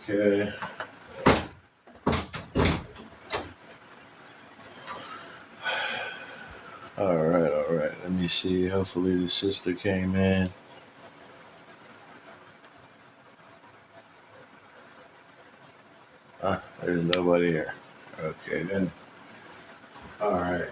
Okay. All right. Let me see. Hopefully the sister came in. There's nobody here. Okay, then. All right.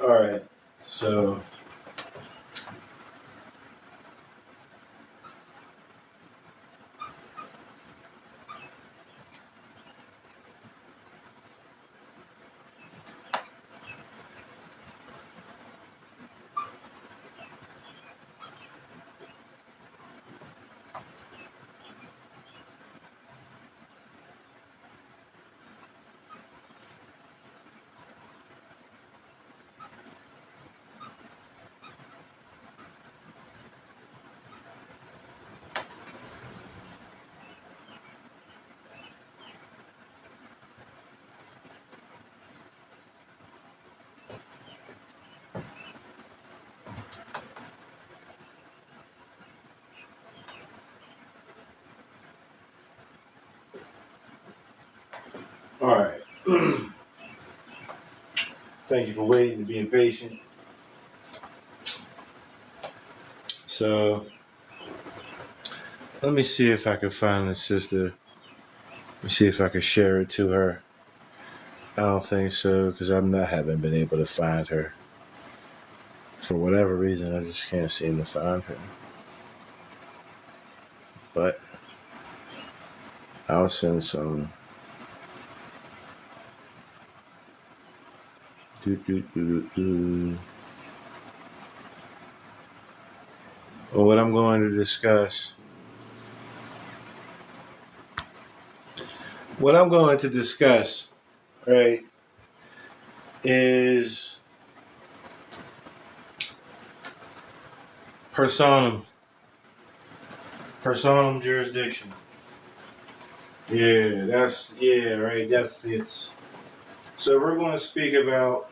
All right. So. All right. Thank you for waiting and being patient. So, let me see if I can find the sister. Let me see if I can share it to her. I don't think so because haven't been able to find her. For whatever reason, I just can't seem to find her. But I'll send some. Well, what I'm going to discuss. What I'm going to discuss, right, is personam. Personam jurisdiction. Yeah, right. That fits. So we're going to speak about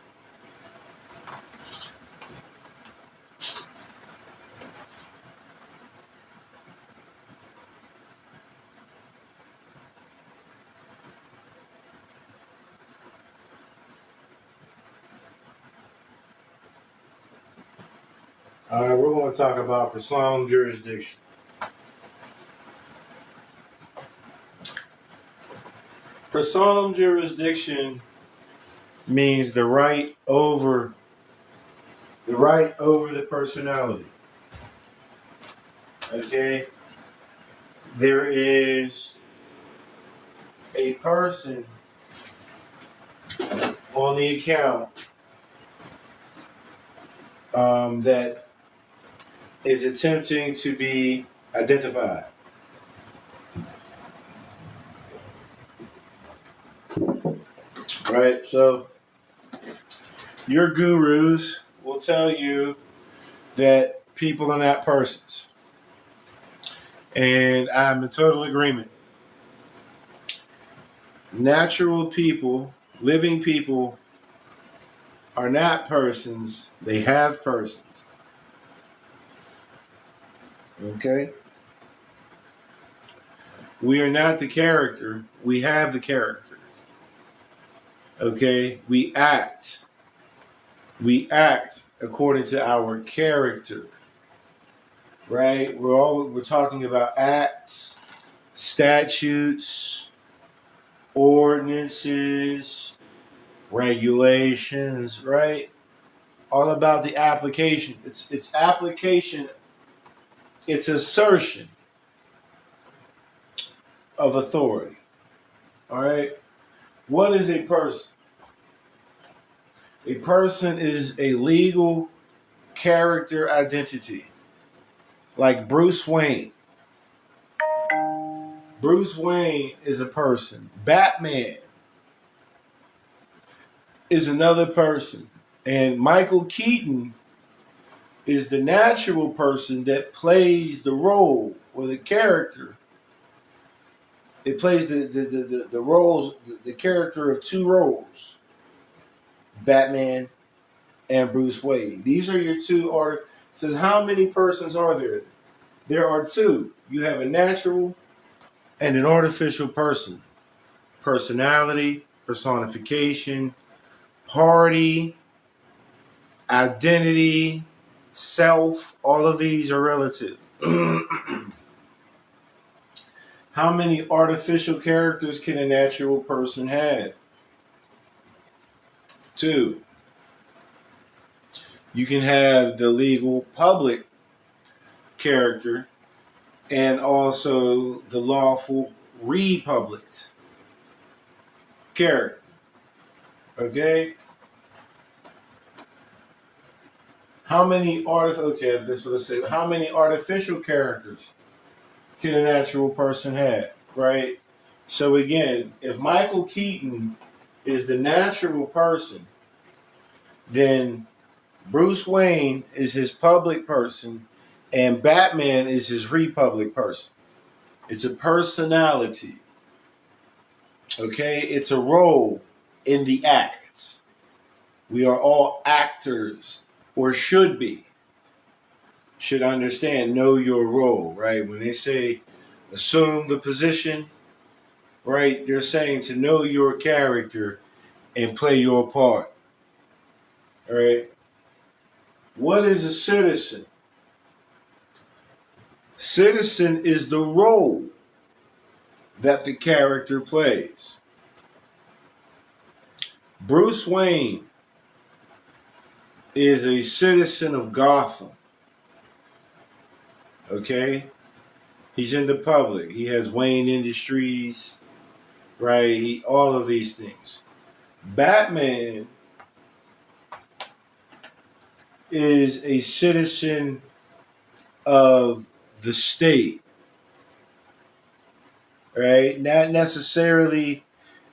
we're going to talk about personam jurisdiction. Personam jurisdiction means the right over the personality. Okay? There is a person on the account that is attempting to be identified. Right? So your gurus will tell you that people are not persons. And I'm in total agreement. Natural people, living people, are not persons. They have persons. Okay? We are not the character. We have the character. Okay? We act. We act according to our character. Right? We're talking about acts, statutes, ordinances, regulations, right? All about the application. It's application. It's assertion of authority. All right. What is a person? A person is a legal character identity. Like Bruce Wayne. Bruce Wayne is a person. Batman is another person. And Michael Keaton is the natural person that plays the role or the character. It plays the roles, the character of two roles. Batman and Bruce Wayne. These are your two artists. It says, how many persons are there? There are two. You have a natural and an artificial person. Personality, personification, party, identity, self, all of these are relative. How many artificial characters can a natural person have? Two. You can have the legal public character and also the lawful republic character. Okay? How many how many artificial characters can a natural person have? Right? So again, if Michael Keaton is the natural person, then Bruce Wayne is his public person and Batman is his republic person. It's a personality. Okay? It's a role in the acts. We are all actors, or should be. Should understand, know your role, right? When they say assume the position, right? They're saying to know your character and play your part. All right? What is a citizen? Citizen is the role that the character plays. Bruce Wayne is a citizen of Gotham. Okay? He's in the public. He has Wayne Industries, right? All of these things. Batman is a citizen of the state, right? Not necessarily,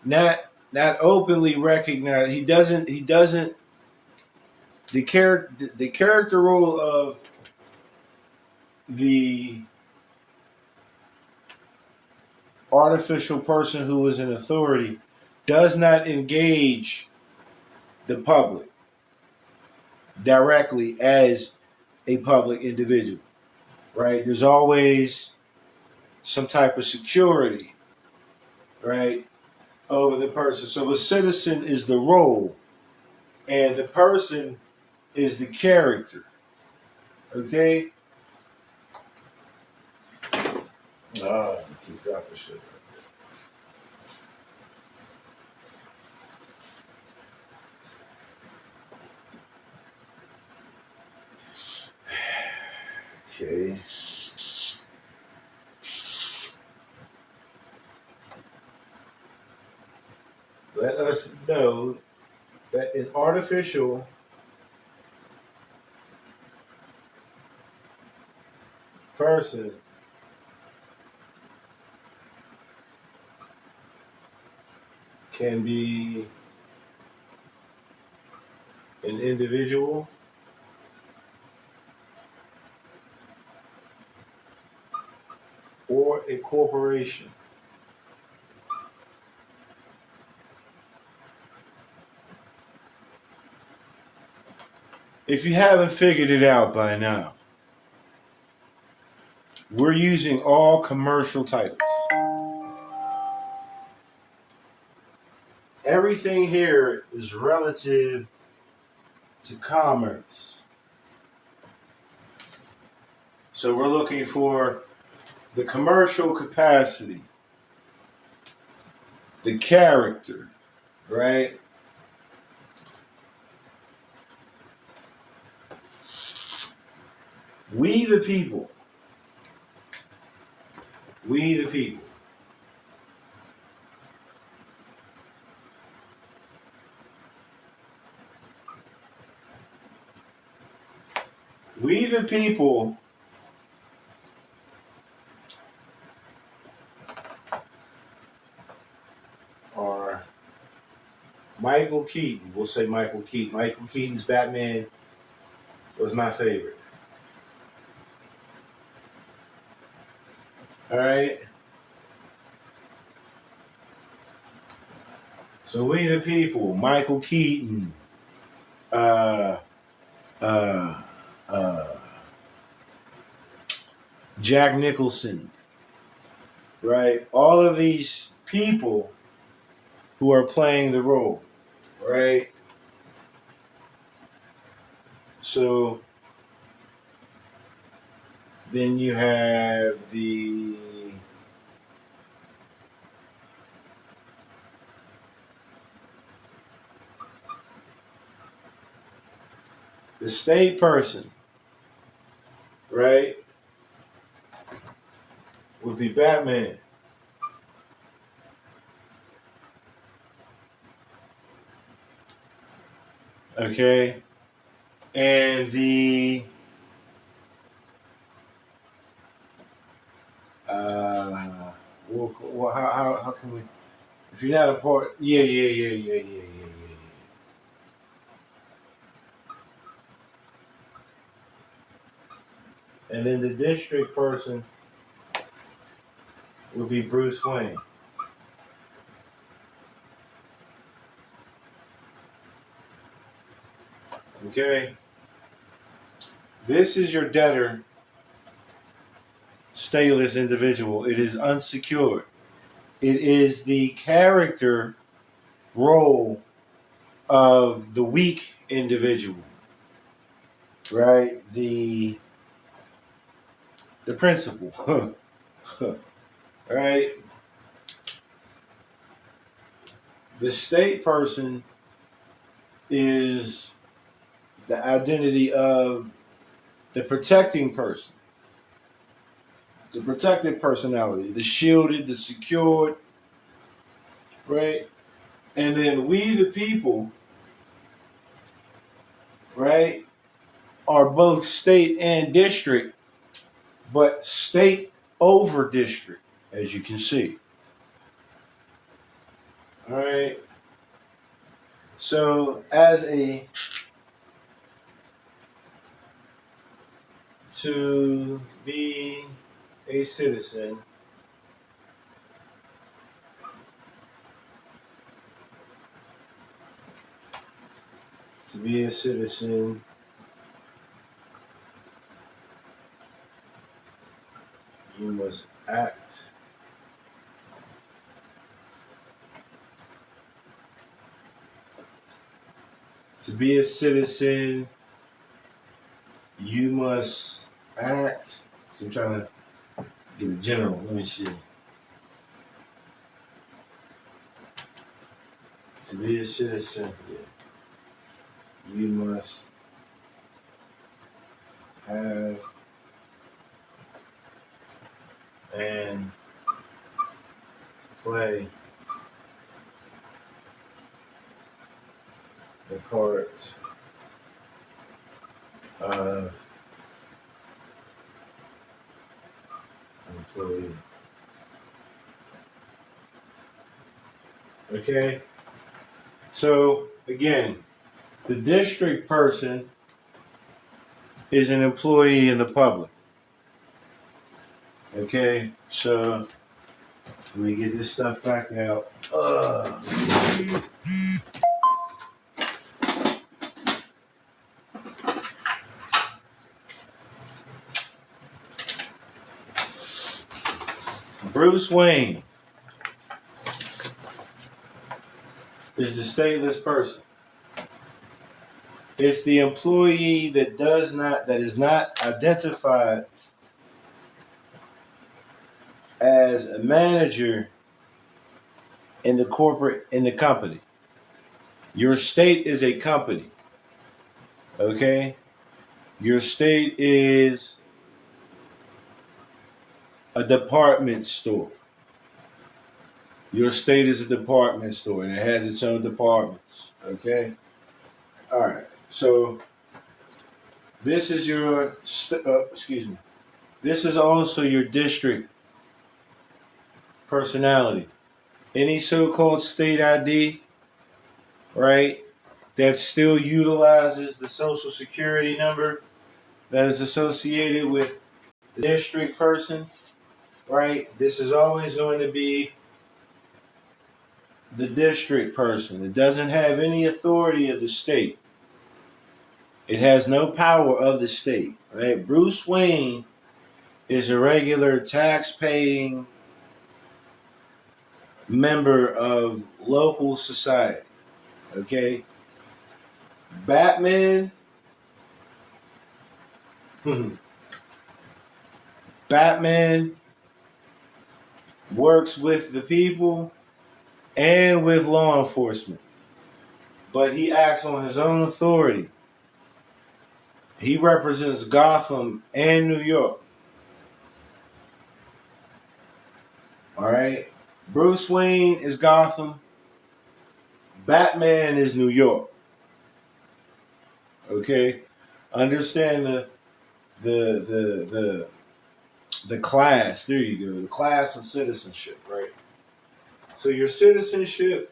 not not openly recognize. He doesn't. He doesn't. The character role of the artificial person who is in authority does not engage the public directly as a public individual, right? There's always some type of security, right, over the person. So a citizen is the role, and the person is the character. Okay? Ah, keep dropping shit. Okay. Let us know that an artificial person can be an individual or a corporation. If you haven't figured it out by now, we're using all commercial titles. Everything here is relative to commerce. So we're looking for the commercial capacity, the character, right? We the people. We the people. We the people are Michael Keaton. We'll say Michael Keaton. Michael Keaton's Batman was my favorite. All right. So we the people, Michael Keaton, uh, uh, Jack Nicholson, right? All of these people who are playing the role, right? So then you have the state person, right? Would be Batman. Okay? And the well, how can we, if you're not a part, yeah. And then the district person would be Bruce Wayne. Okay? This is your debtor, stateless individual. It is unsecured. It is the character role of the weak individual, right? The principal, right? The state person is the identity of the protecting person, the protected personality, the shielded, the secured, right? And then we, the people, right, are both state and district, but state over district, as you can see. All right. So, to be a citizen, to be a citizen, you must act. To be a citizen, you must act. So I'm trying to get a general. Let me see. To be a citizen, you must have and play the part of employee. Okay? So, again, the district person is an employee in the public. Okay? So, let me get this stuff back out. Bruce Wayne is the stateless person. It's the employee that is not identified as a manager in the company. Your state is a company. Okay? Your state is a department store. Your state is a department store and it has its own departments. Okay? All right. So this is your This is also your district personality. Any so-called state ID, right, that still utilizes the social security number that is associated with the district person, right? This is always going to be the district person. It doesn't have any authority of the state. It has no power of the state, right? Bruce Wayne is a regular tax-paying member of local society, okay? Batman, Batman works with the people and with law enforcement, but he acts on his own authority. He represents Gotham and New York. All right? Bruce Wayne is Gotham. Batman is New York. Okay? Understand the class. There you go. The class of citizenship, right? So your citizenship,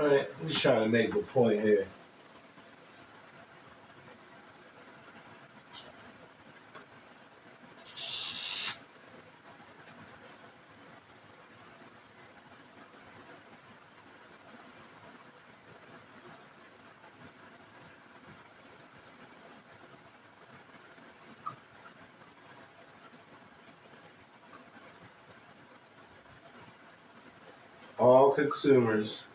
all right, I'm just trying to make a point here. All consumers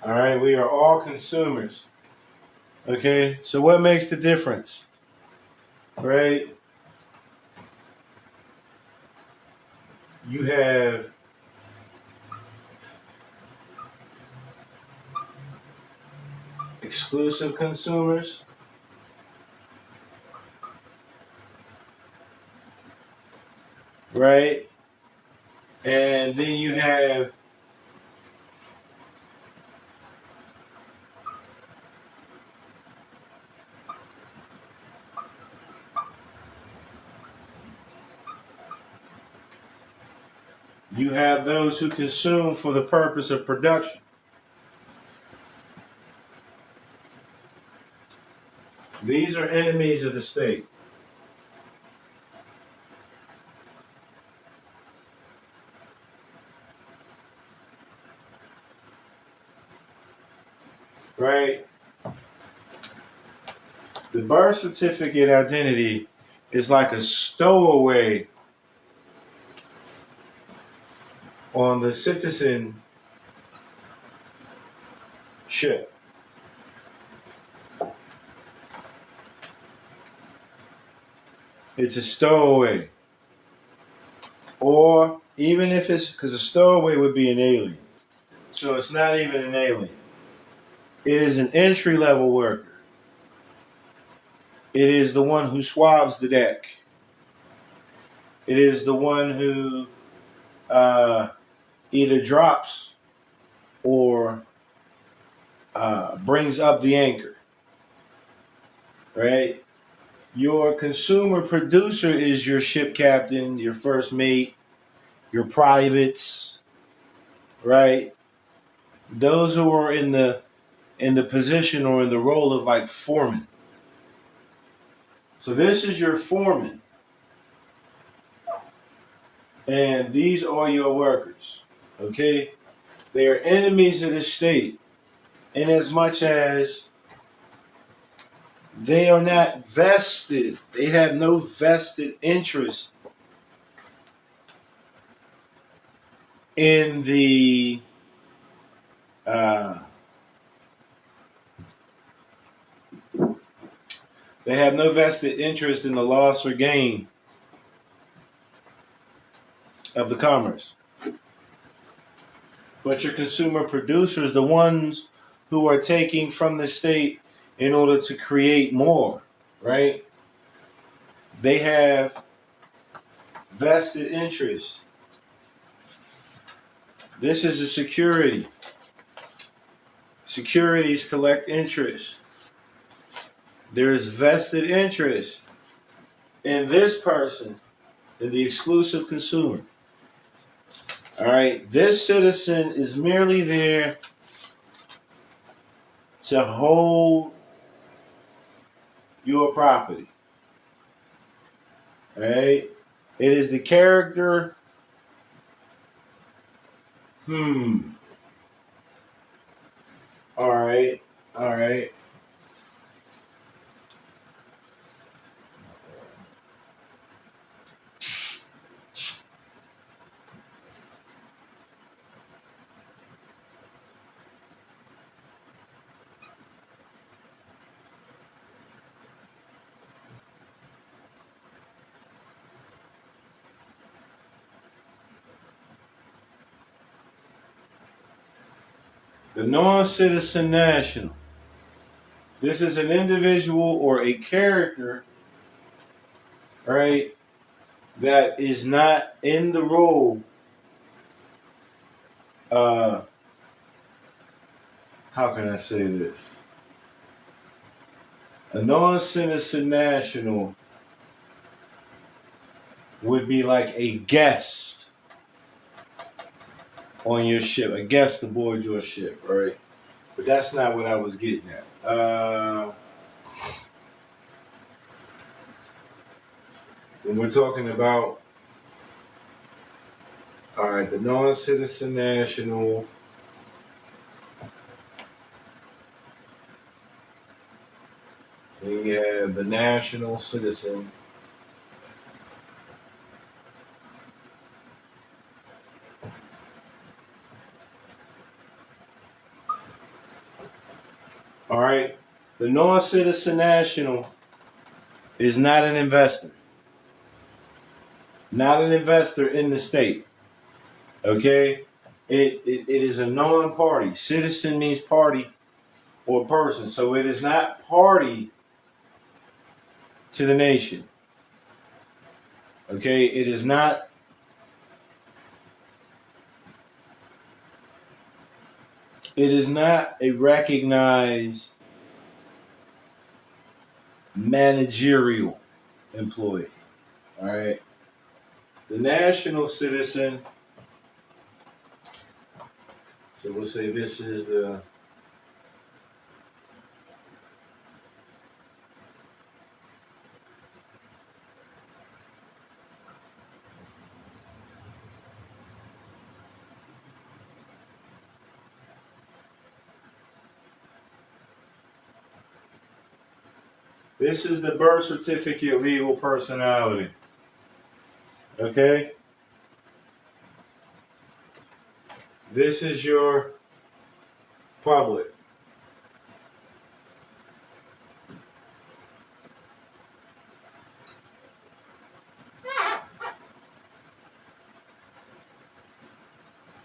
all right, we are all consumers. Okay, so what makes the difference? Right? You have exclusive consumers, right? And then you have You have those who consume for the purpose of production. These are enemies of the state. Right? The birth certificate identity is like a stowaway on the citizenship. It's a stowaway. Or even if it's, because a stowaway would be an alien. So it's not even an alien. It is an entry level worker. It is the one who swabs the deck. It is the one who either drops or brings up the anchor. Right? Your consumer producer is your ship captain, your first mate, your privates, right? Those who are in the position or in the role of like foreman. So this is your foreman. And these are your workers. Okay? They are enemies of the state in as much as they are not vested. They have no vested interest in the they have no vested interest in the loss or gain of the commerce. But your consumer producers, the ones who are taking from the state in order to create more, right? They have vested interest. This is a security. Securities collect interest. There is vested interest in this person, in the exclusive consumer. All right, this citizen is merely there to hold your property. All right, it is the character. All right, all right. The non-citizen national. This is an individual or a character, right, that is not in the role. How can I say this? A non-citizen national would be like a guest on your ship, a guest aboard your ship, right? But that's not what I was getting at. When we're talking about, all right, the non-citizen national, then you have the national citizen. All right, the non-citizen national is not an investor. Not an investor in the state. Okay? It is a non-party. Citizen means party or person. So it is not party to the nation. Okay? It is not a recognized managerial employee. All right? The national citizen So we'll say this is the birth certificate legal personality. Okay? This is your public.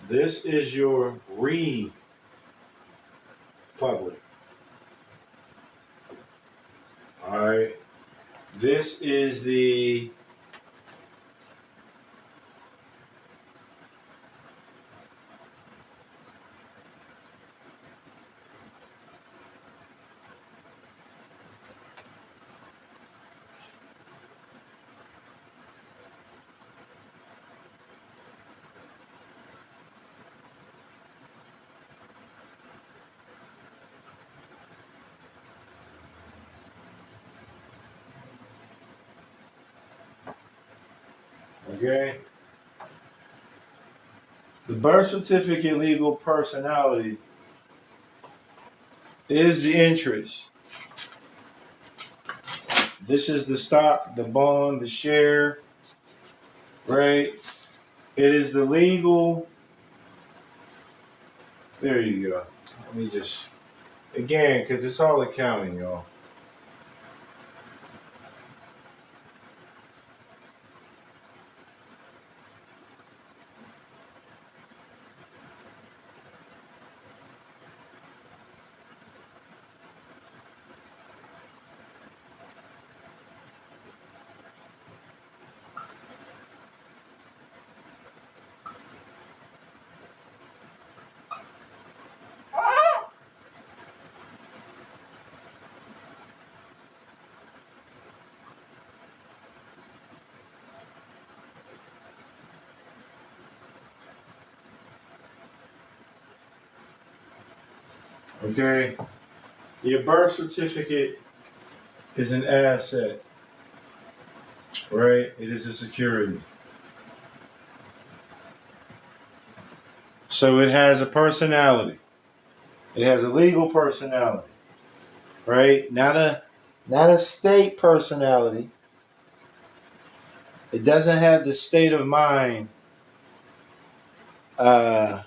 This is your republic. All right. This is the okay. The birth certificate legal personality is the interest. This is the stock, the bond, the share, right? It is the legal. There you go. Let me just, again, because it's all accounting, y'all. Okay? Your birth certificate is an asset, right? It is a security. So it has a personality. It has a legal personality, right? Not a state personality. It doesn't have the state of mind uh,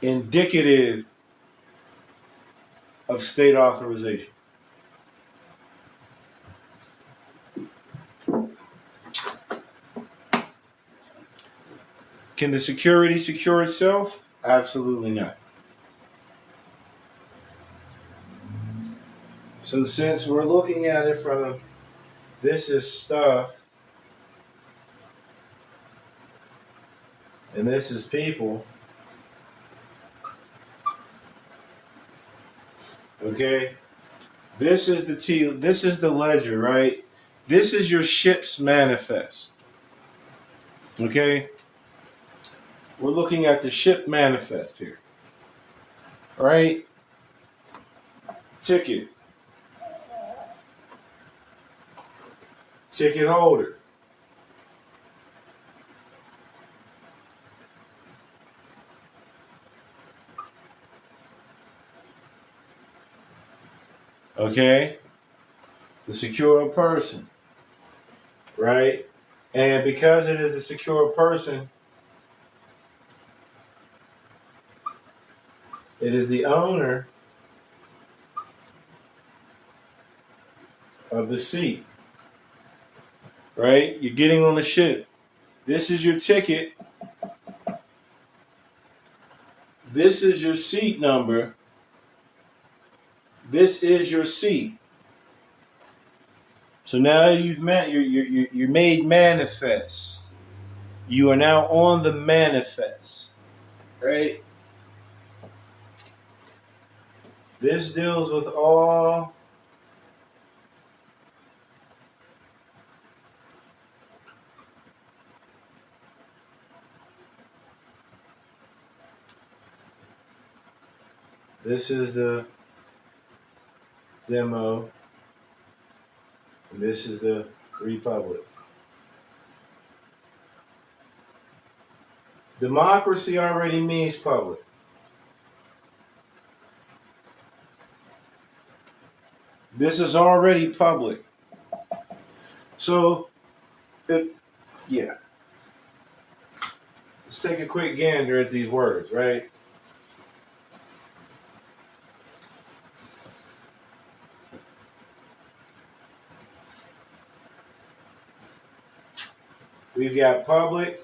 indicative of state authorization. Can the security secure itself? Absolutely not. So since we're looking at it from this is stuff and this is people, okay? This is the ledger, right? This is your ship's manifest. Okay? We're looking at the ship manifest here. Right? Ticket. Ticket holder. Okay? The secure person. Right? And because it is a secure person, it is the owner of the seat. Right? You're getting on the ship. This is your ticket. This is your seat number. This is your seat. So now you're made manifest. You are now on the manifest. Right? This deals with all This is the demo. And this is the republic. Democracy already means public. This is already public. So, yeah. Let's take a quick gander at these words, right? We've got public.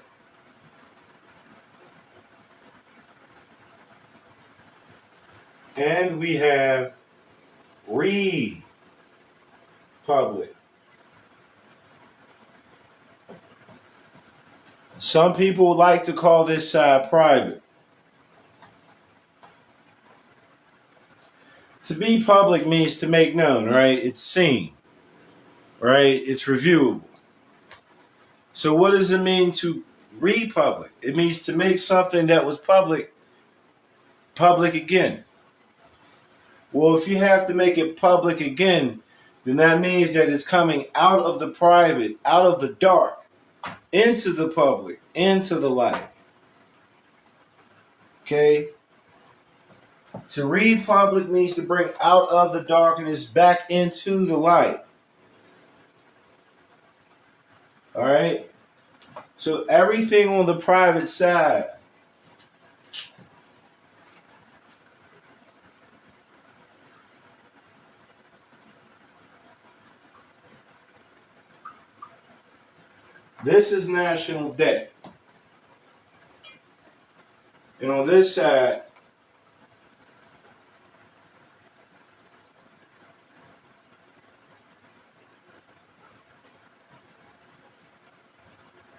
And we have republic. Some people like to call this side private. To be public means to make known, right? It's seen, right? It's reviewable. So what does it mean to republic? It means to make something that was public again. Well, if you have to make it public again, then that means that it's coming out of the private, out of the dark, into the public, into the light. Okay? To republic means to bring out of the darkness back into the light. All right? So everything on the private side this is national debt. And on this side,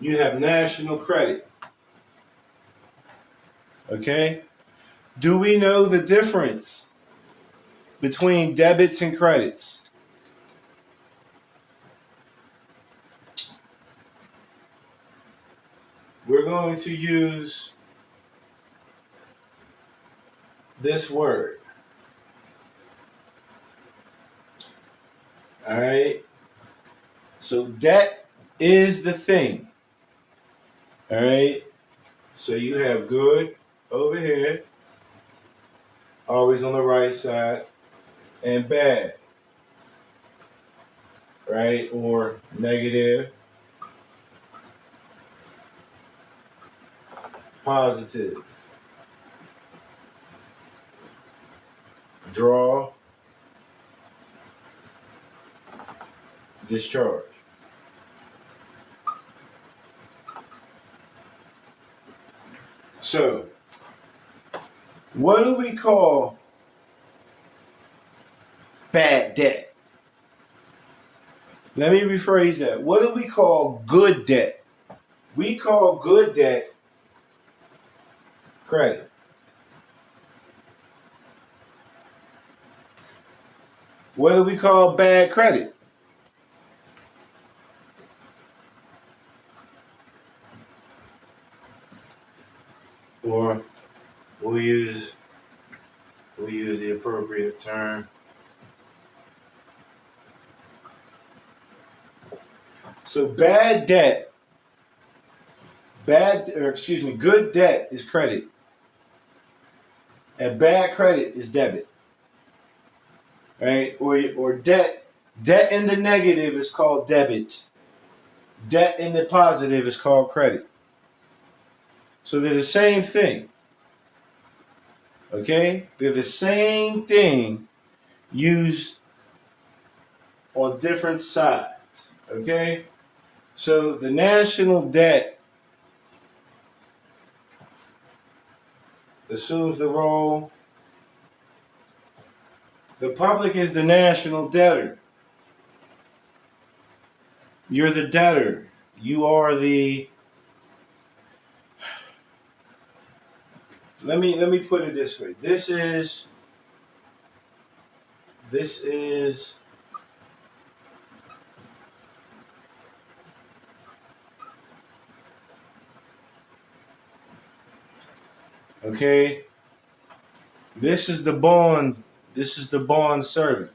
you have national credit. Okay? Do we know the difference between debits and credits? We're going to use this word. All right? So debt is the thing. All right? So you have good over here, always on the right side, and bad, right? Or negative, positive, draw, discharge. So, what do we call bad debt? Let me rephrase that. What do we call good debt? We call good debt credit. What do we call bad credit? Or we'll use the appropriate term. So good debt is credit. And bad credit is debit. Right? Or debt in the negative is called debit. Debt in the positive is called credit. So they're the same thing. Okay? They're the same thing used on different sides. Okay? So the national debt assumes the role. The public is the national debtor. You're the debtor. You are the. Let me put it this way. This is okay. This is the bond. This is the bond servant.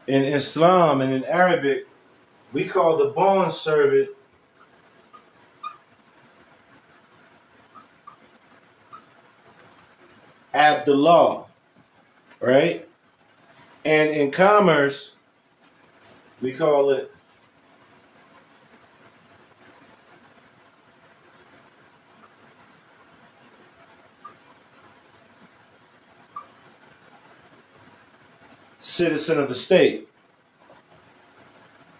In Islam and in Arabic, we call the bond servant Abdullah, right? And in commerce, we call it citizen of the state.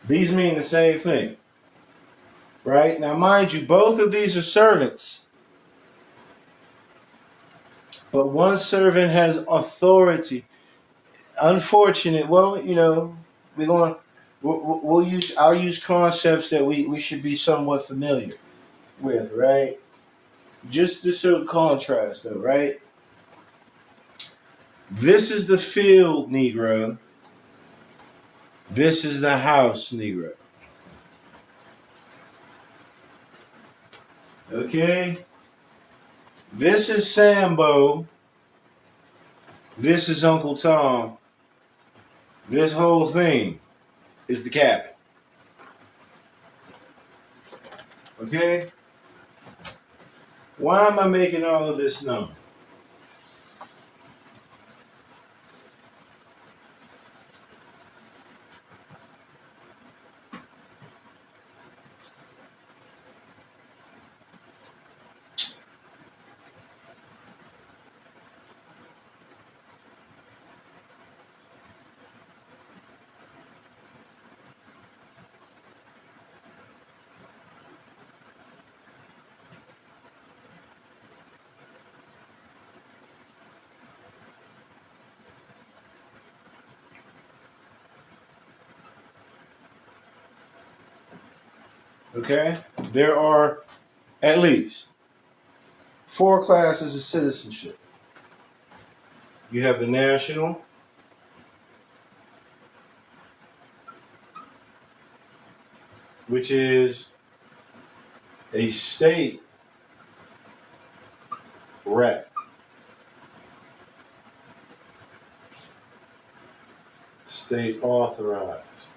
These mean the same thing, right? Now, mind you, both of these are servants, but one servant has authority. Unfortunate. Well, we're going. We'll use. I'll use concepts that we should be somewhat familiar with, right? Just to show contrast, though, right? This is the field, Negro. This is the house, Negro. Okay? This is Sambo. This is Uncle Tom. This whole thing is the cabin. Okay? Why am I making all of this known? Okay? There are at least 4 classes of citizenship. You have the national, which is a state rep. State authorized.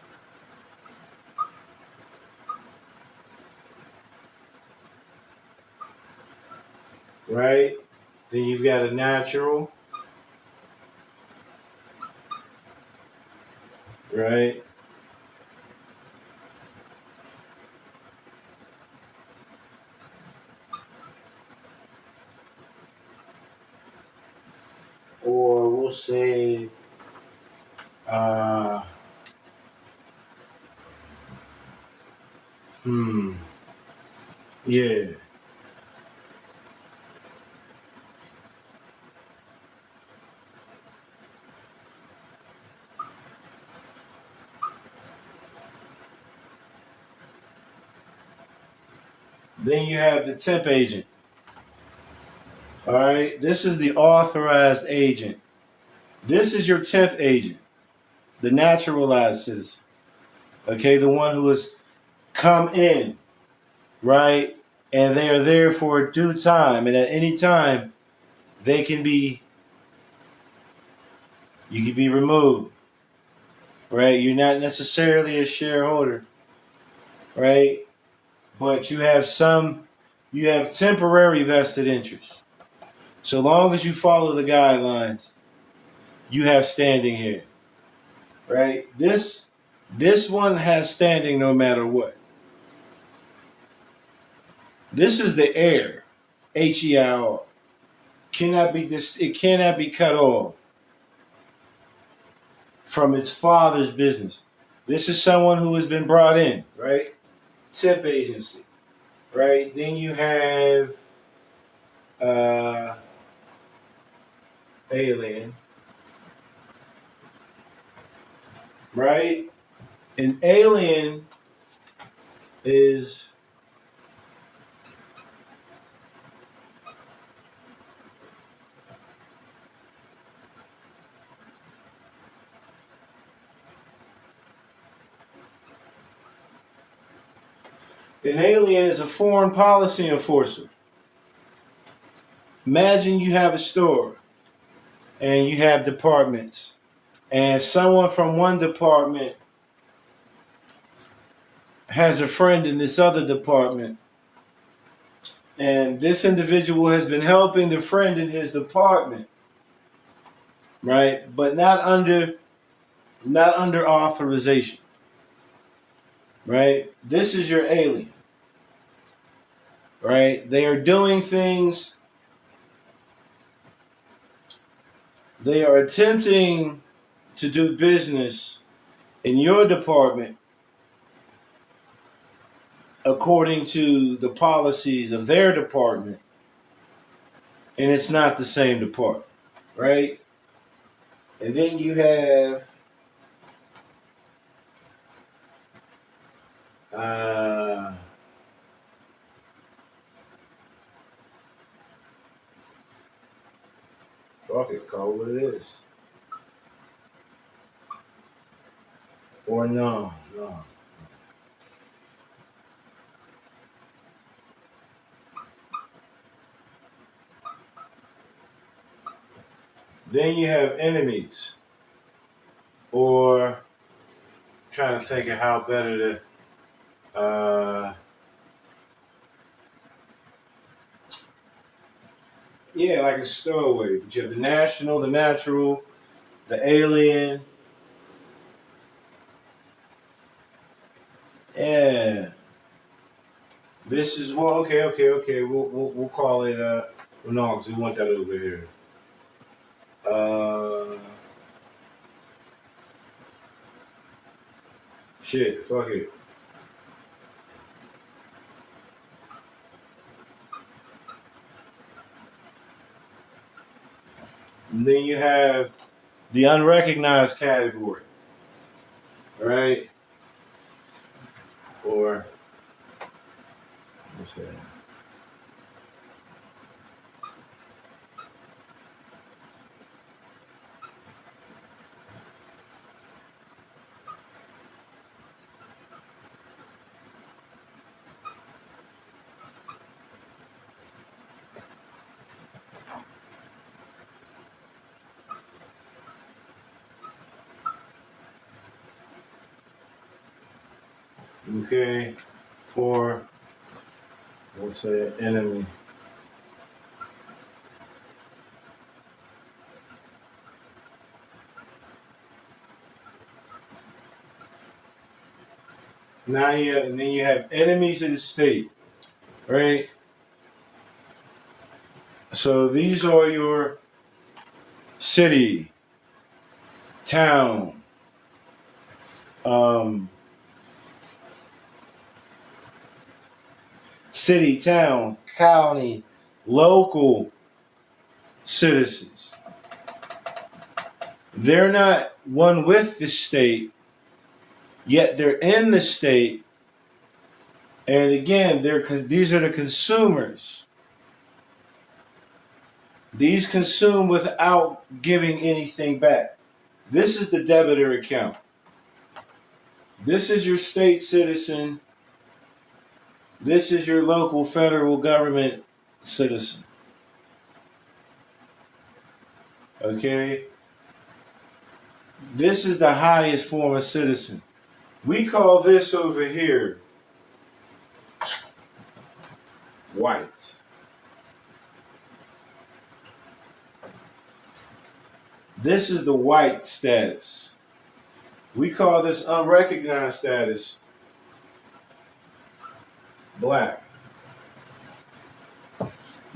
Right? Then you've got a natural. Right? Or we'll say yeah. Then you have the temp agent. All right, this is the authorized agent. This is your temp agent, the naturalized citizen. Okay, the one who has come in, right? And they are there for a due time, and at any time, they can be. You can be removed, right? You're not necessarily a shareholder, right? But you have temporary vested interest. So long as you follow the guidelines, you have standing here, right? This one has standing no matter what. This is the heir, HEIR. It cannot be cut off from its father's business. This is someone who has been brought in, right? Temp agency, right? Then you have alien, right? An alien is a foreign policy enforcer. Imagine you have a store and you have departments, and someone from one department has a friend in this other department, and this individual has been helping the friend in his department, right? But not under authorization, right? This is your alien, right? They are doing things. They are attempting to do business in your department according to the policies of their department, and it's not the same department, right? And then you have fuck it, call it what it is. Or no. Then you have enemies, or trying to think of how better to, yeah, like a stowaway. But you have the national, the natural, the alien. Yeah. This is, well, okay. We'll call it, well, no, because we want that over here. Shit, fuck it. And then you have the unrecognized category, right? Or, what's that? Okay, or what's that? Enemy. And then you have enemies of the state, right? So these are your city, town, city, town, county, local citizens. They're not one with the state, yet they're in the state. And again, these are the consumers. These consume without giving anything back. This is the debitor account. This is your state citizen. This is your local federal government citizen. Okay? This is the highest form of citizen. We call this over here white. This is the white status. We call this unrecognized status black.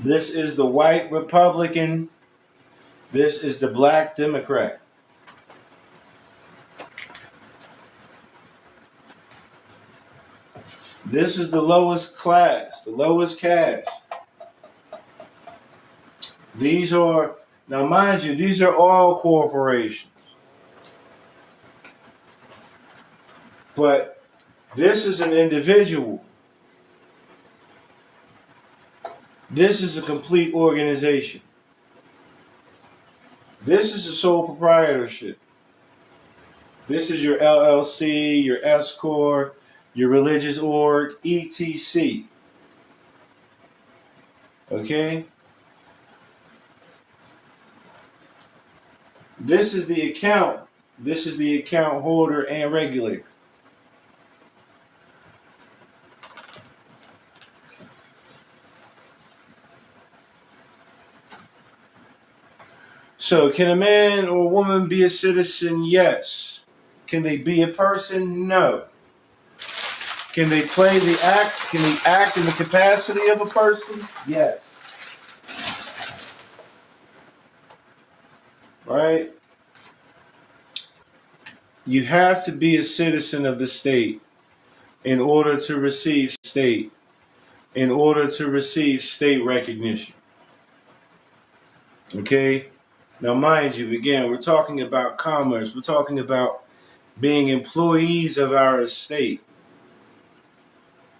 This is the white Republican. This is the black Democrat. This is the lowest class, the lowest caste. These are, now mind you, these are all corporations. But this is an individual. This is a complete organization. This is a sole proprietorship. This is your LLC, your S Corp, your religious org, etc. Okay? This is the account. This is the account holder and regulator. So, can a man or woman be a citizen? Yes. Can they be a person? No. Can they play the act? Can they act in the capacity of a person? Yes. Right? You have to be a citizen of the state in order to receive state recognition. Okay? Now, mind you, again, we're talking about commerce. We're talking about being employees of our estate.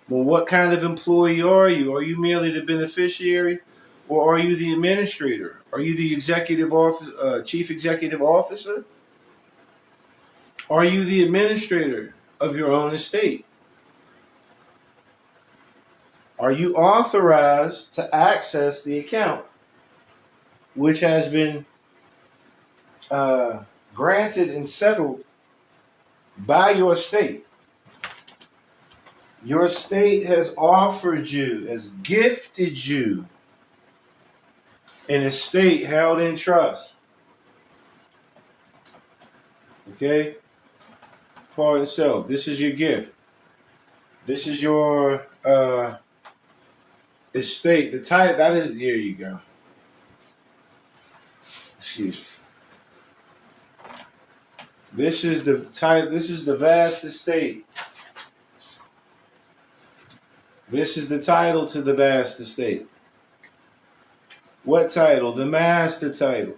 Well, what kind of employee are you? Are you merely the beneficiary, or are you the administrator? Are you the chief executive officer? Are you the administrator of your own estate? Are you authorized to access the account, which has been granted and settled by your state? Your state has offered you, has gifted you an estate held in trust. Okay? For itself. This is your gift. This is your estate. The type that is, here you go. Excuse me. This is the type, this is the vast estate. This is the title to the vast estate. What title? The master title.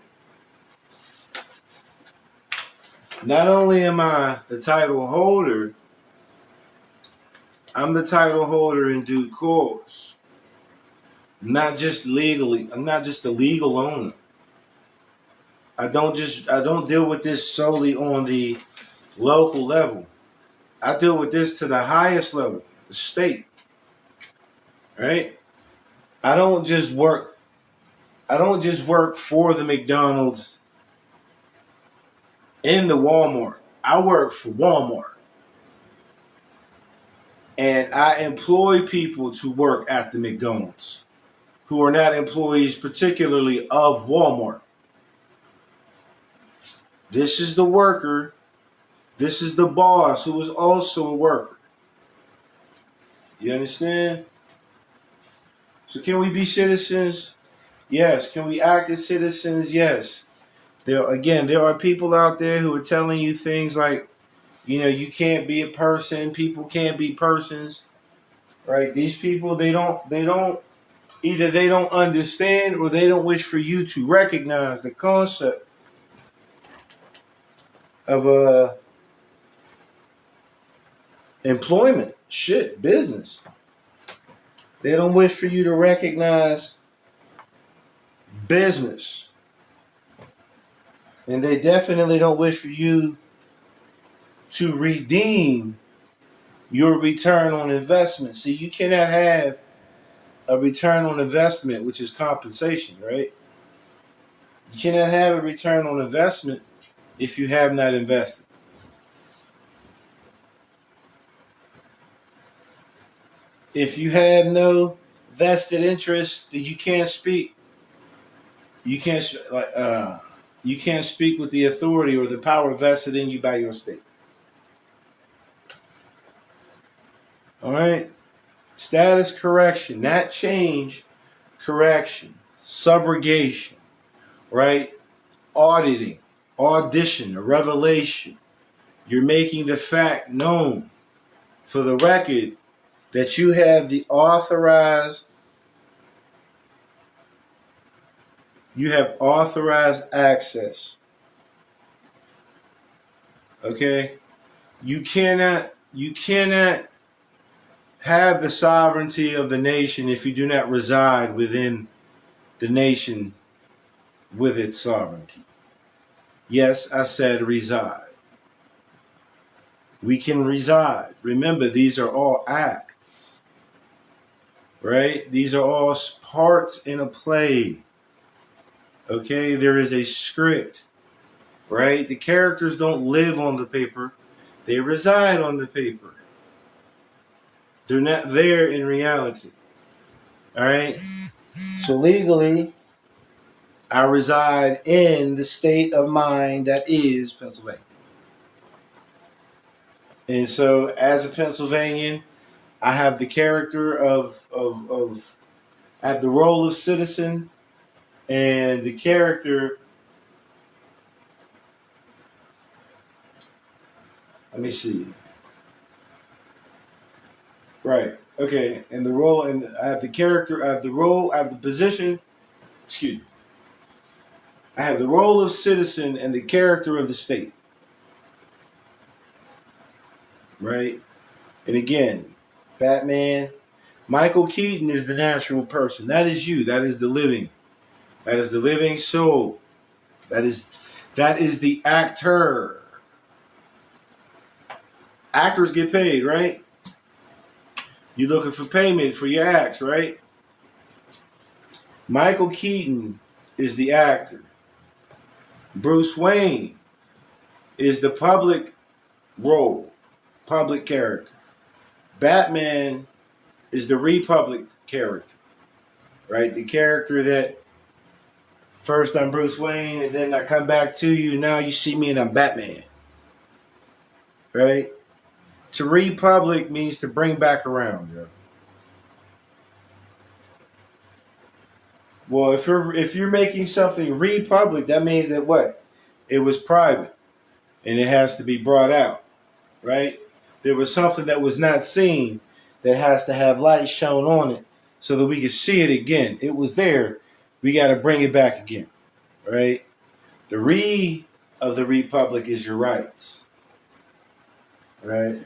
Not only am I the title holder, I'm the title holder in due course. Not just legally, I'm not just the legal owner. I don't deal with this solely on the local level. I deal with this to the highest level, the state. Right? I don't just work for the McDonald's in the Walmart. I work for Walmart. And I employ people to work at the McDonald's who are not employees particularly of Walmart. This is the worker. This is the boss who is also a worker. You understand? So can we be citizens? Yes. Can we act as citizens? Yes. There are people out there who are telling you things like, you can't be a person. People can't be persons. Right? These people, either they don't understand or they don't wish for you to recognize the concept of employment, business. They don't wish for you to recognize business. And they definitely don't wish for you to redeem your return on investment. See, you cannot have a return on investment, which is compensation, right? You cannot have a return on investment if you have not invested. If you have no vested interest, then you can't speak. You can't speak with the authority or the power vested in you by your state. All right? Status correction, not change, correction, subrogation, right? Auditing, audition, a revelation. You're making the fact known for the record that you have the authorized access. Okay? You cannot have the sovereignty of the nation if you do not reside within the nation with its sovereignty. Yes, I said reside. We can reside. Remember, these are all acts. Right? These are all parts in a play. Okay? There is a script. right? The characters don't live on the paper, they reside on the paper. They're not there in reality. All right? So legally, I reside in the state of mind that is Pennsylvania. And so, as a Pennsylvanian, I have the character of I have the role of citizen and the character. Let me see. Right. Okay. And the role, and I have the character, I have the role, I have the position. Excuse me. I have the role of citizen and the character of the state. Right. And again, Batman, Michael Keaton is the natural person. That is you. That is the living. That is the living soul. That is the actor. Actors get paid, right? You're looking for payment for your acts, right? Michael Keaton is the actor. Bruce Wayne is the public role, public character. Batman is the Republic character, right? The character that first I'm Bruce Wayne and then I come back to you. Now you see me and I'm Batman, right? To Republic means to bring back around. Yeah. Well, if you're making something Republic, that means that what? It was private and it has to be brought out, right? There was something that was not seen that has to have light shown on it so that we can see it again. It was there. We got to bring it back again, right? The re of the Republic is your rights, right?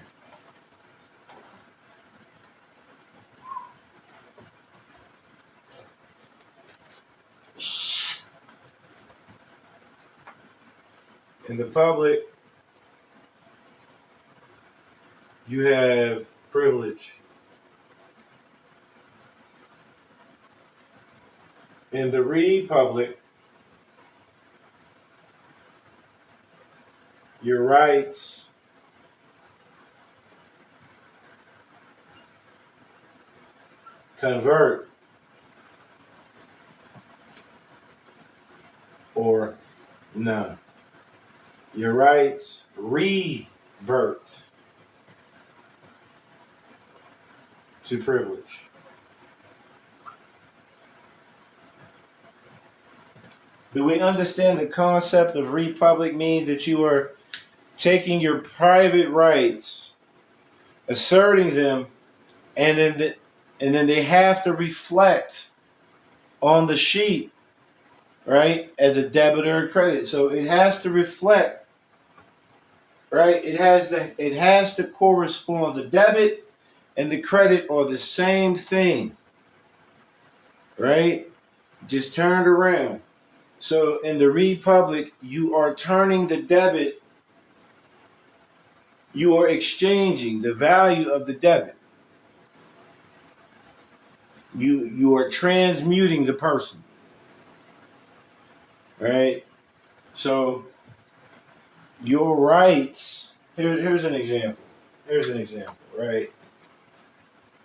In the public, you have privilege. In the Republic, your rights convert or no. Your rights revert to privilege. Do we understand the concept of republic means that you are taking your private rights, asserting them, and then they have to reflect on the sheet, right, as a debit or a credit. So it has to reflect, right? It has to correspond. The debit and the credit are the same thing, right? Just turned around. So in the Republic, you are turning the debit, you are exchanging the value of the debit. You are transmuting the person. Right? So your rights, here's an example. Here's an example, right?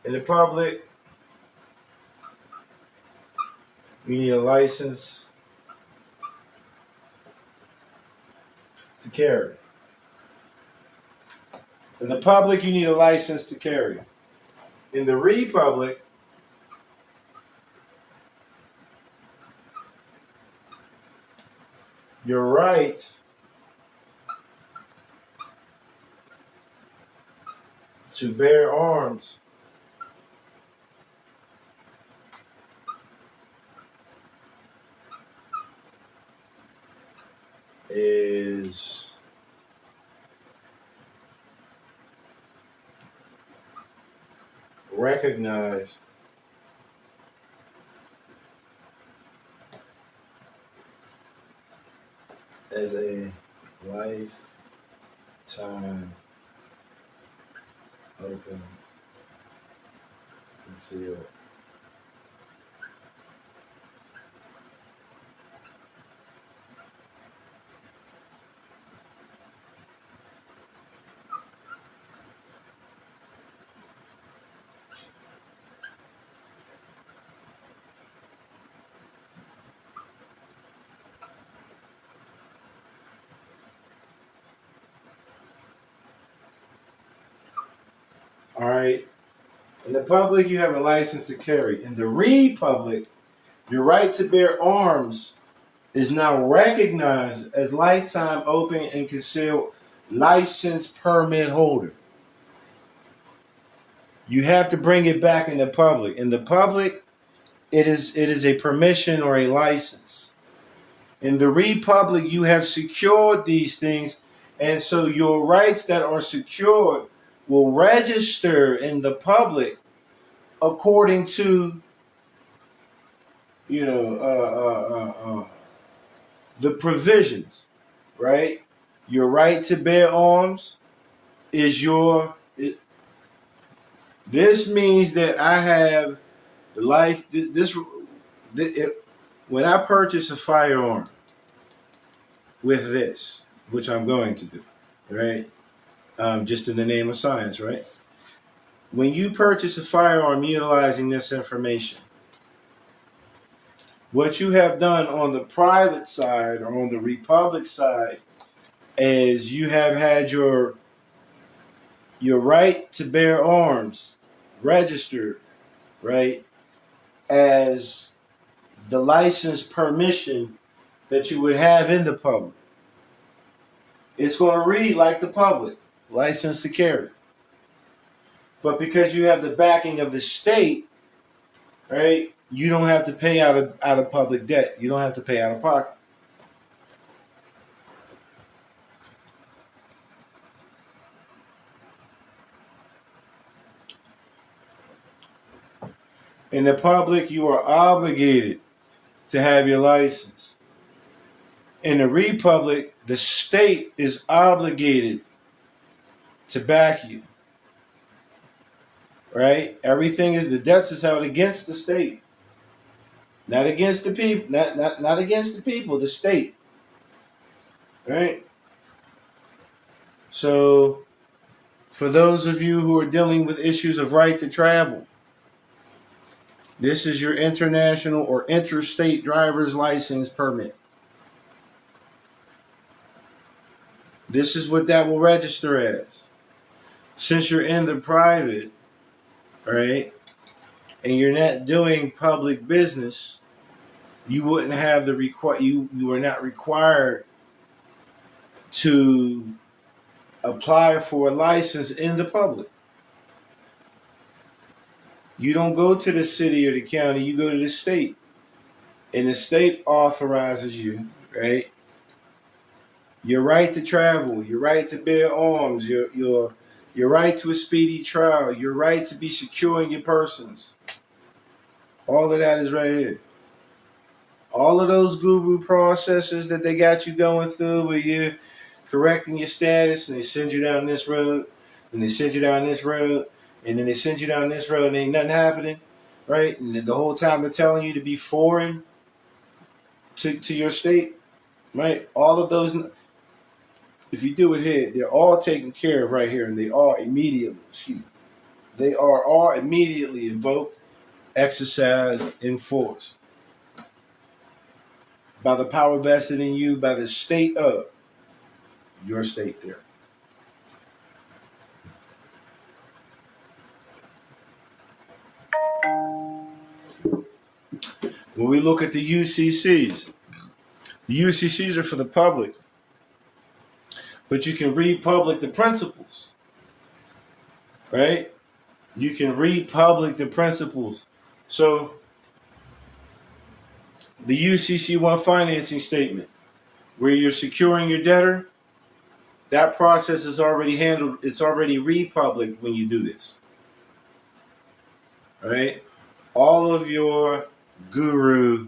In the public, you need a license to carry. In the public, you need a license to carry. In the Republic, your right to bear arms is recognized as a lifetime open concealed. All right. In the public, you have a license to carry. In the republic, your right to bear arms is now recognized as lifetime open and concealed license permit holder. You have to bring it back in the public. In the public, it is a permission or a license. In the republic, you have secured these things, and so your rights that are secured will register in the public according to the provisions, right? Your right to bear arms is this means that I have the life. When I purchase a firearm with this, which I'm going to do, right? Just in the name of science, right? When you purchase a firearm utilizing this information, what you have done on the private side or on the republic side is you have had your right to bear arms registered, right, as the license permission that you would have in the public. It's going to read like the public, license to carry. But because you have the backing of the state, right, you don't have to pay out of public debt. You don't have to pay out of pocket. In the public, you are obligated to have your license. In the republic, the state is obligated to back you. Right? Everything is, the debts is held against the state. Not against the people, not against the people, the state. Right? So for those of you who are dealing with issues of right to travel, this is your international or interstate driver's license permit. This is what that will register as. Since you're in the private, right, and you're not doing public business, you wouldn't have the you are not required to apply for a license in the public. You don't go to the city or the county, you go to the state. And the state authorizes you, right? Your right to travel, your right to bear arms, your right to a speedy trial, your right to be secure in your persons. All of that is right here. All of those guru processes that they got you going through where you're correcting your status and they send you down this road and they send you down this road and then they send you down this road and ain't nothing happening, right? And the whole time they're telling you to be foreign to your state, right? All of those, if you do it here, they're all taken care of right here, and they are all immediately invoked, exercised, enforced by the power vested in you by the state of your state there. When we look at the UCCs are for the public, but you can republic the principles, right? You can republic the principles. So the UCC1 financing statement, where you're securing your debtor, that process is already handled. It's already republic when you do this. All right? All of your guru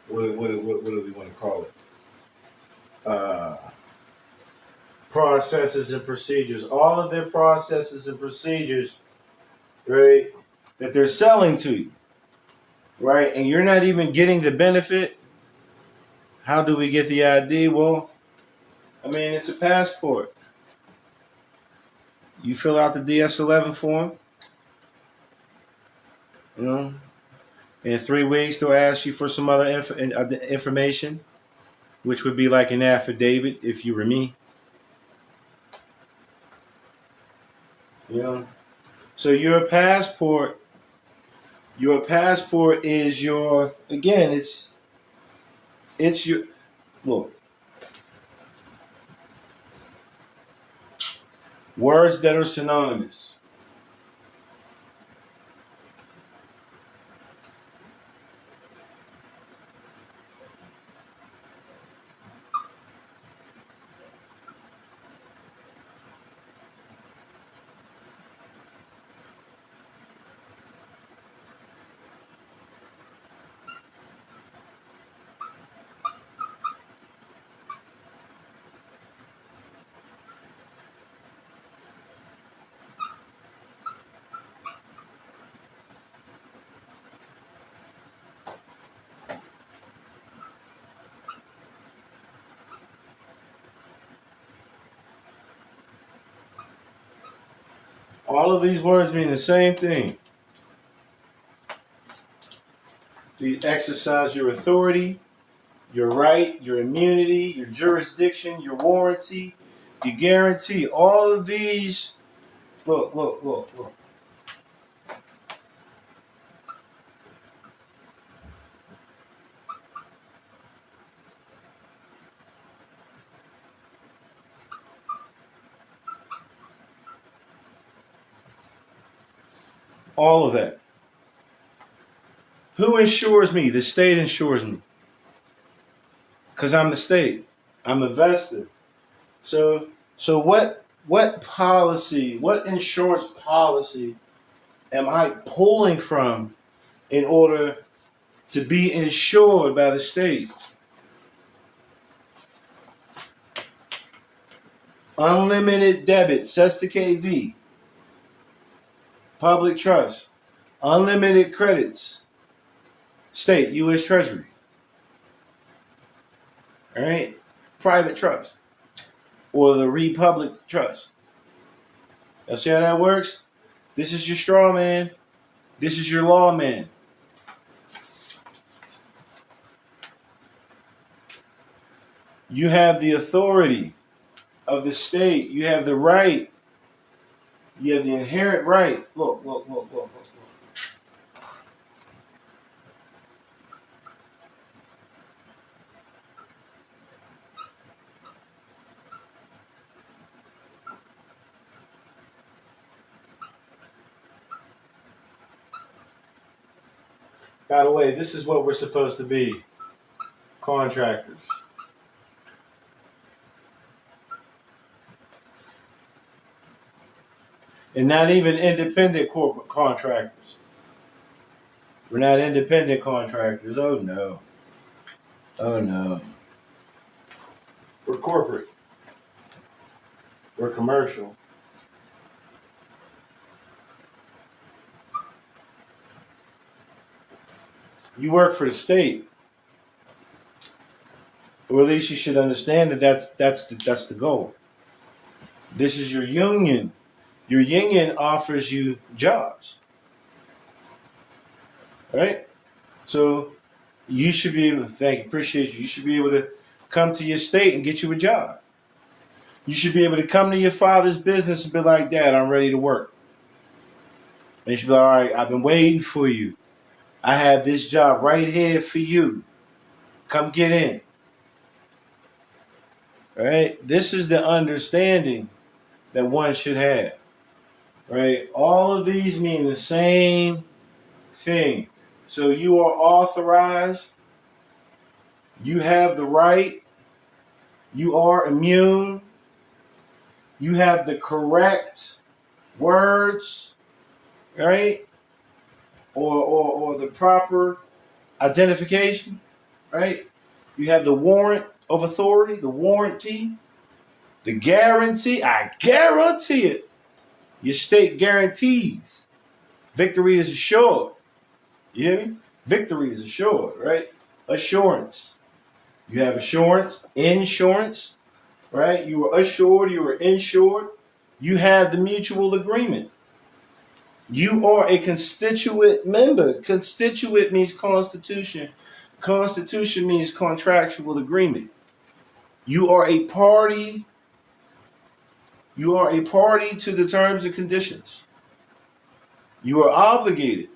what do we want to call it? Processes and procedures. All of their processes and procedures, right, that they're selling to you, right, and you're not even getting the benefit. How do we get the ID? Well, I mean, it's a passport. You fill out the DS-11 form, you know. In 3 weeks, they'll ask you for some other information, which would be like an affidavit if you were me. You know. So your passport is your, again, it's your, look, words that are synonymous. All of these words mean the same thing. You exercise your authority, your right, your immunity, your jurisdiction, your warranty, your guarantee. All of these, look. All of that. Who insures me? The state insures me. Because I'm the state. I'm a investor. So what policy, what insurance policy am I pulling from in order to be insured by the state? Unlimited debit, sets the KV. Public trust. Unlimited credits. State, U.S. Treasury. All right? Private trust. Or the Republic Trust. Y'all see how that works? This is your straw man. This is your lawman. You have the authority of the state. You have the right. You have the inherent right. Look. By the way, this is what we're supposed to be. Contractors. And not even independent corporate contractors. We're not independent contractors. Oh no. Oh no. We're corporate. We're commercial. You work for the state. Or at least you should understand that that's the goal. This is your union. Your union offers you jobs. Right? So you should be able to, thank you, appreciate you. You should be able to come to your state and get you a job. You should be able to come to your father's business and be like, Dad, I'm ready to work. And you should be like, all right, I've been waiting for you. I have this job right here for you. Come get in. All right? This is the understanding that one should have. Right? All of these mean the same thing. So you are authorized. You have the right. You are immune. You have the correct words, right? Or the proper identification, right? You have the warrant of authority, the warranty, the guarantee. I guarantee it. Your state guarantees. Victory is assured. You hear me? Victory is assured, right? Assurance. You have assurance, insurance, right? You are assured, you are insured. You have the mutual agreement. You are a constituent member. Constituent means constitution. Constitution means contractual agreement. You are a party You are a party to the terms and conditions. You are obligated.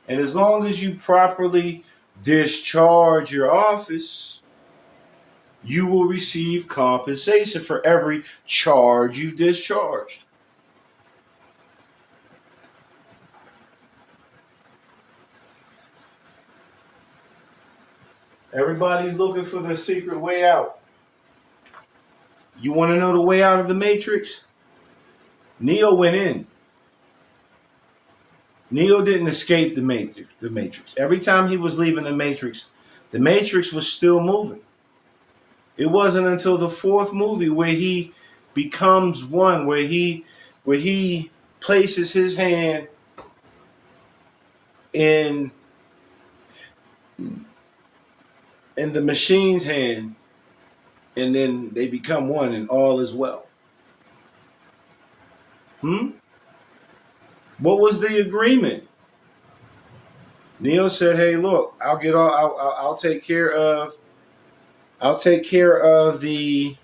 And as long as you properly discharge your office, you will receive compensation for every charge you discharged. Everybody's looking for the secret way out. You want to know the way out of the Matrix? Neo went in. Neo didn't escape the Matrix. Every time he was leaving the Matrix was still moving. It wasn't until the fourth movie where he becomes one, where he places his hand in the machine's hand, and then they become one, and all is well. What was the agreement? Neo said, "Hey, look, I'll take care of the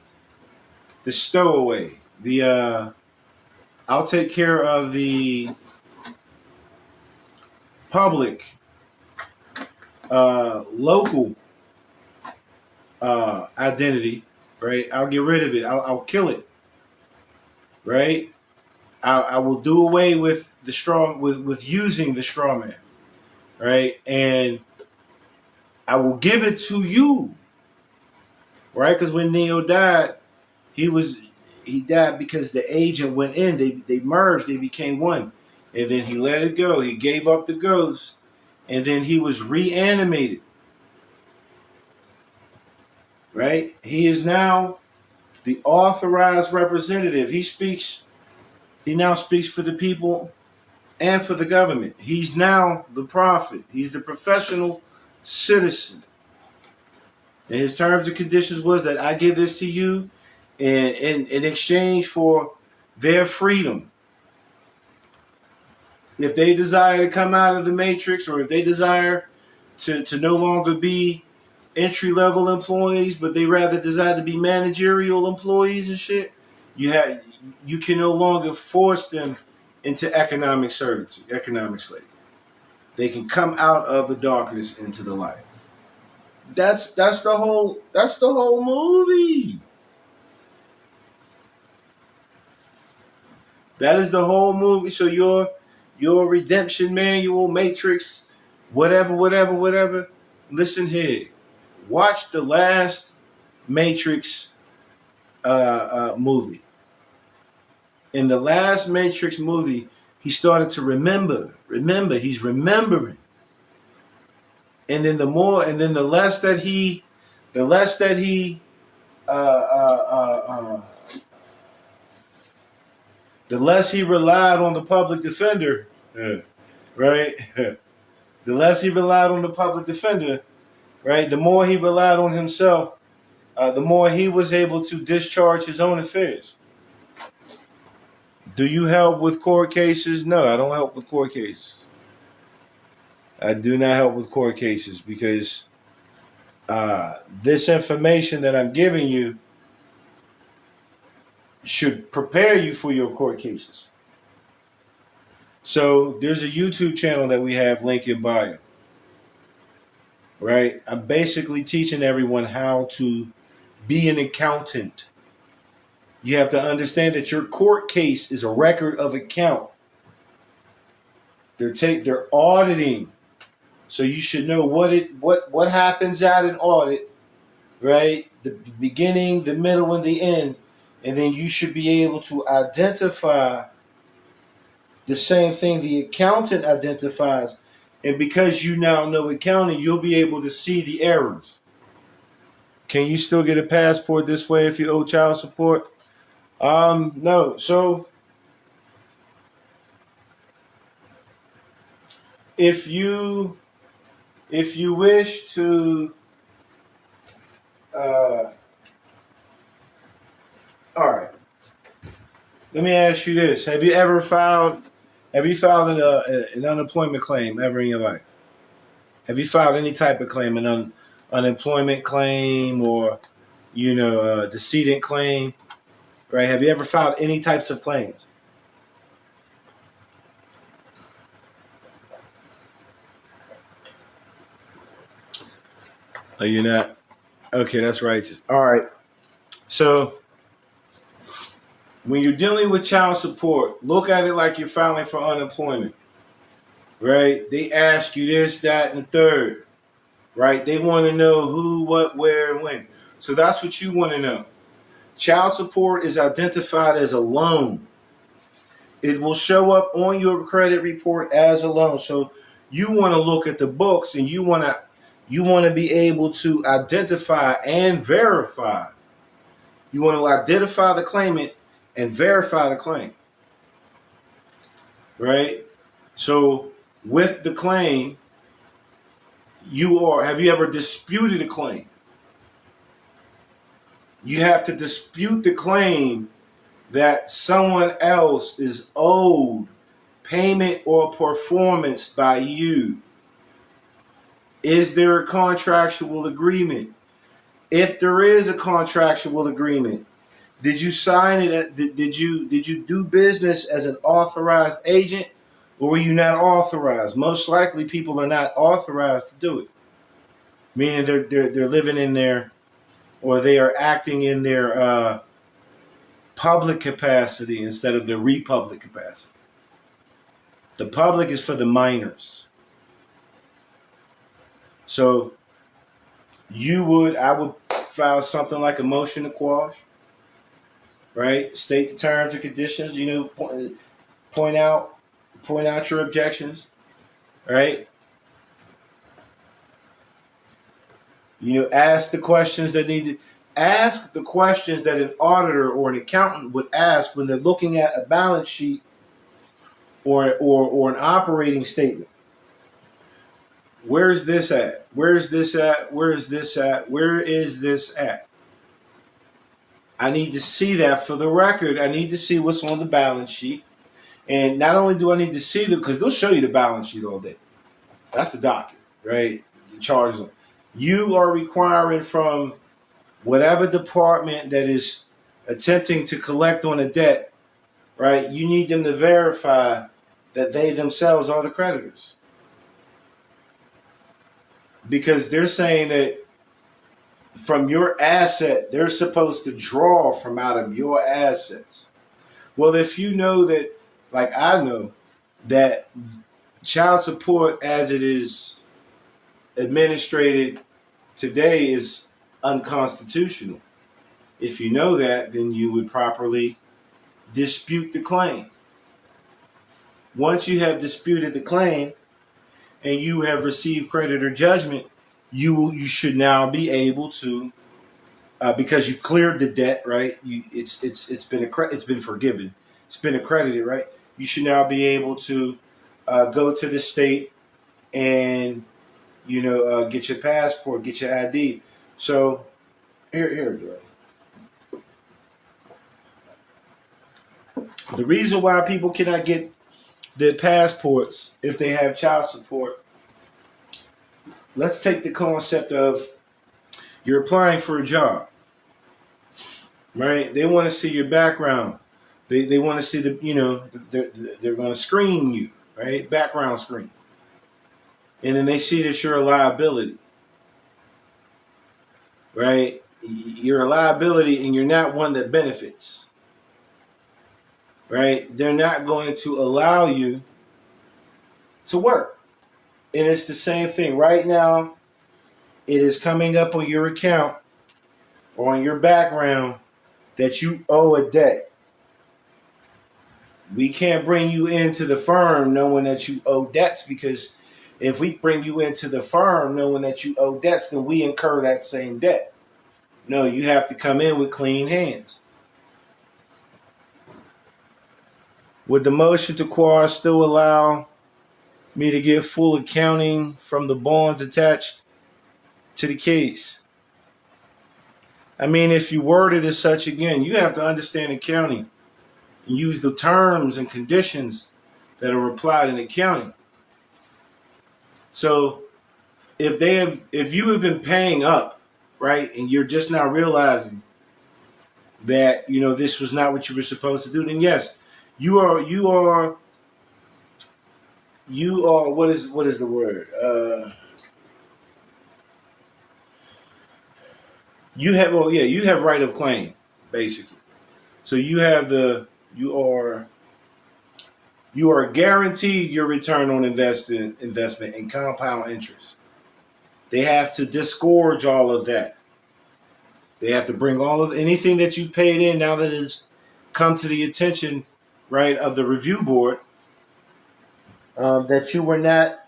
stowaway. I'll take care of the public, local identity, right? I'll get rid of it. I'll kill it, right? I will do away with the strong with using the straw man, right? And I will give it to you, right? Because when Neo died, he died because the agent went in. They merged. They became one, and then he let it go. He gave up the ghost, and then he was reanimated. Right? He is now the authorized representative. He now speaks for the people and for the government. He's now the prophet. He's the professional citizen. And his terms and conditions was that I give this to you in exchange for their freedom. If they desire to come out of the Matrix, or if they desire to no longer be entry-level employees, but they rather desire to be managerial employees and shit, you can no longer force them into economic servitude, economic slavery. They can come out of the darkness into the light. That's the whole movie. That is the whole movie. So your redemption manual, Matrix, whatever. Listen here. Watch the last Matrix movie. In the last Matrix movie, he started to remember. He's remembering. And then the less that he relied on the public defender, right? The less he relied on the public defender, right? The more he relied on himself, the more he was able to discharge his own affairs. Do you help with court cases? No, I don't help with court cases. I do not help with court cases because this information that I'm giving you should prepare you for your court cases. So there's a YouTube channel that we have, link in bio. Right? I'm basically teaching everyone how to be an accountant. You have to understand that your court case is a record of account. They're auditing. So you should know what happens at an audit, right? The beginning, the middle, and the end. And then you should be able to identify the same thing the accountant identifies. And because you now know accounting, you'll be able to see the errors. Can you still get a passport this way if you owe child support? No. So if you wish to all right. Let me ask you this. Have you filed an unemployment claim ever in your life? Have you filed any type of claim, an unemployment claim or, decedent claim? right? Have you ever filed any types of claims? Oh, you're not? Okay, that's righteous. All right. So when you're dealing with child support, look at it like you're filing for unemployment, right? They ask you this, that, and the third, right? They want to know who, what, where, and when. So that's what you want to know. Child support is identified as a loan. It will show up on your credit report as a loan. So you want to look at the books and you want to be able to identify and verify. You want to identify the claimant and verify the claim. Right? So with the claim, have you ever disputed a claim? You have to dispute the claim that someone else is owed payment or performance by you. Is there a contractual agreement? If there is a contractual agreement, did you sign it? Did you do business as an authorized agent, or were you not authorized? Most likely, people are not authorized to do it, meaning they're living in their, or they are acting in their public capacity instead of their republic capacity. The public is for the minors. So I would file something like a motion to quash, right? State the terms and conditions, point out your objections, right? Ask the questions that ask the questions that an auditor or an accountant would ask when they're looking at a balance sheet or an operating statement. Where's this at? Where is this at? Where is this at? Where is this at? I need to see that for the record. I need to see what's on the balance sheet. And not only do I need to see them, because they'll show you the balance sheet all day. That's the document, right? The charges. You are requiring from whatever department that is attempting to collect on a debt, right? You need them to verify that they themselves are the creditors. Because they're saying that from your asset, they're supposed to draw from out of your assets. Well, if you know that, like I know, that child support as it is administrated today is unconstitutional. If you know that, then you would properly dispute the claim. Once you have disputed the claim and you have received creditor judgment, you should now be able to, because you cleared the debt, right? It's been forgiven, it's been accredited, right? You should now be able to go to the state and get your passport, get your ID. So here we go. The reason why people cannot get their passports if they have child support. Let's take the concept of you're applying for a job, right? They want to see your background. They want to see they're going to screen you, right? Background screen. And then they see that you're a liability, right? You're a liability and you're not one that benefits, right? They're not going to allow you to work. And it's the same thing. Right now, it is coming up on your account or on your background that you owe a debt. We can't bring you into the firm knowing that you owe debts, because if we bring you into the firm knowing that you owe debts, then we incur that same debt. No, you have to come in with clean hands. Would the motion to quash still allow me to give full accounting from the bonds attached to the case? I mean, if you word it as such, again, you have to understand accounting and use the terms and conditions that are applied in accounting. So if you have been paying up, right, and you're just now realizing that this was not what you were supposed to do, then yes, you are what is the word? You have right of claim, basically. So you are guaranteed your return on investment and compound interest. They have to disgorge all of that. They have to bring all of anything that you paid in now that it's come to the attention, right, of the review board, that you were not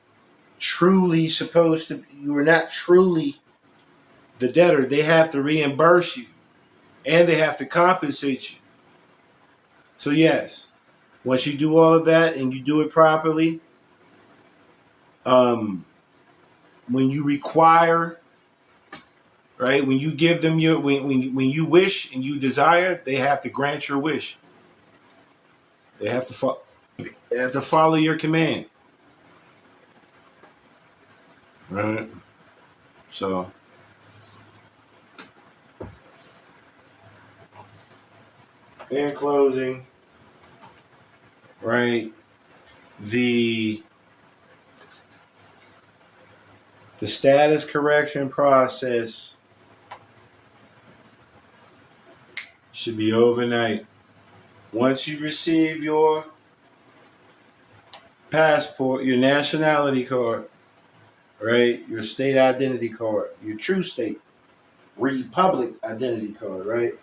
truly supposed to. You were not truly the debtor. They have to reimburse you, and they have to compensate you. So yes, once you do all of that and you do it properly, when you require, right, when you give them when you wish and you desire, they have to grant your wish. They have to follow your command, right? So in closing, right, the status correction process should be overnight. Once you receive your passport, your nationality card, right, your state identity card, your true state republic identity card, right?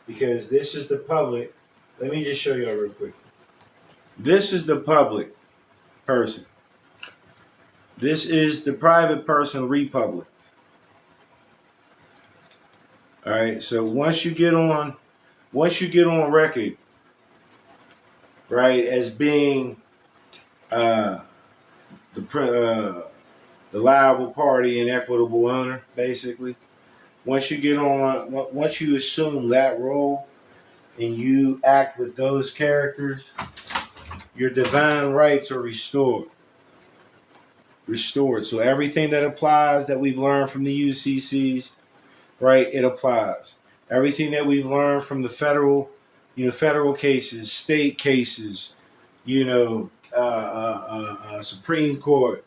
Because this is the public. Let me just show you real quick. This is the public person. This is the private person republic. All right. So once you get on record, right, as being the liable party and equitable owner, basically. Once you assume that role and you act with those characters, your divine rights are restored. So everything that applies that we've learned from the UCCs, right, it applies. Everything that we've learned from the federal cases, state cases, Supreme Court,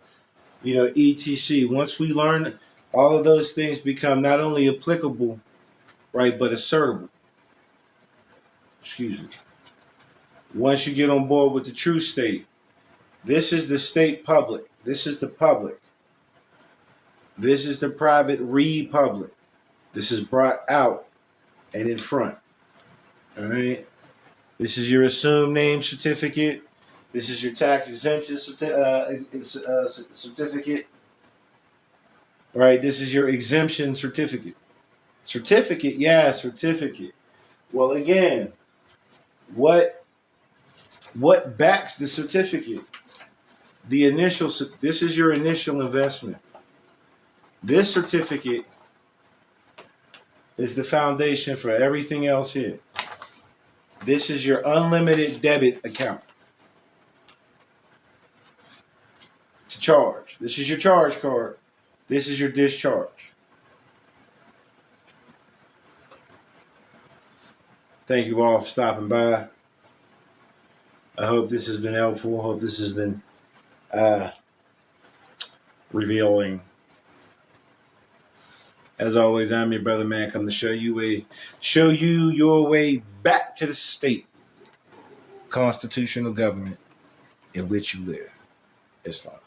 etc. Once we learn, all of those things become not only applicable, right, but assertable. Excuse me. Once you get on board with the true state, this is the state public. This is the public. This is the private republic. This is brought out and in front. All right. This is your assumed name certificate. This is your tax exemption certificate. All right. This is your exemption certificate. Certificate, yeah, certificate. Well, again, what backs the certificate? This is your initial investment. This certificate is the foundation for everything else here. This is your unlimited debit account to charge. This is your charge card. This is your discharge. Thank you all for stopping by. I hope this has been helpful. I hope this has been revealing. As always, I'm your brother man, come to show you your way back to the state constitutional government in which you live. Islam.